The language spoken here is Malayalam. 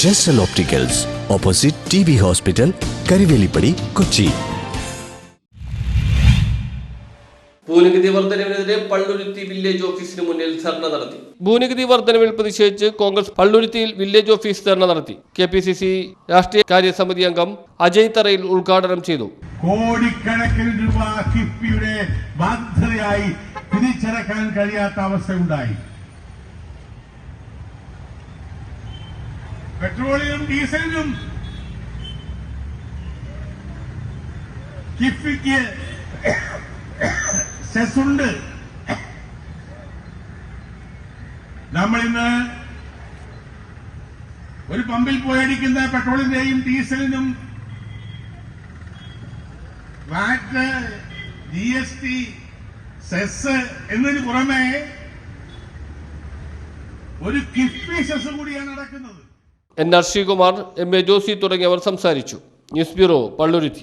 Jesal opticals, opposite TB hospital, Karuvelippady, Kochi. ഭൂനികുതി വർധനവിനെതിരെ പള്ളുരുത്തി വില്ലേജ് ഓഫീസിന് മുന്നിൽ ധർണ നടത്തി. ഭൂനികുതി വർധനവിൽ പ്രതിഷേധിച്ച് കോൺഗ്രസ് പള്ളുരുത്തിയിൽ വില്ലേജ് ഓഫീസ് ധർണ നടത്തി. KPCC രാഷ്ട്രീയ കാര്യസമിതി അംഗം അജയ് തറയിൽ ഉദ്ഘാടനം ചെയ്തു. കോടിക്കണക്കിന് രൂപ കിഫ്ബിയുടെ ബാധ്യതയായി തിരിച്ചടക്കാൻ കഴിയാത്ത അവസ്ഥയുണ്ടായി. പെട്രോളിനും ഡീസലിനും കിഫ്ബിക്ക് സെസ്സുണ്ട്. നമ്മളിന്ന് ഒരു പമ്പിൽ പോയടിക്കുന്ന പെട്രോളിന്റെയും ഡീസലിനും വാറ്റ്, GST, സെസ് എന്നതിന് പുറമെ ഒരു കിഫ്ബി സെസ് കൂടിയാണ് നടക്കുന്നത്. NR ശ്രീകുമാർ, MA ജോസി തുടങ്ങിയവർ സംസാരിച്ചു. News bureau, Palluruthy.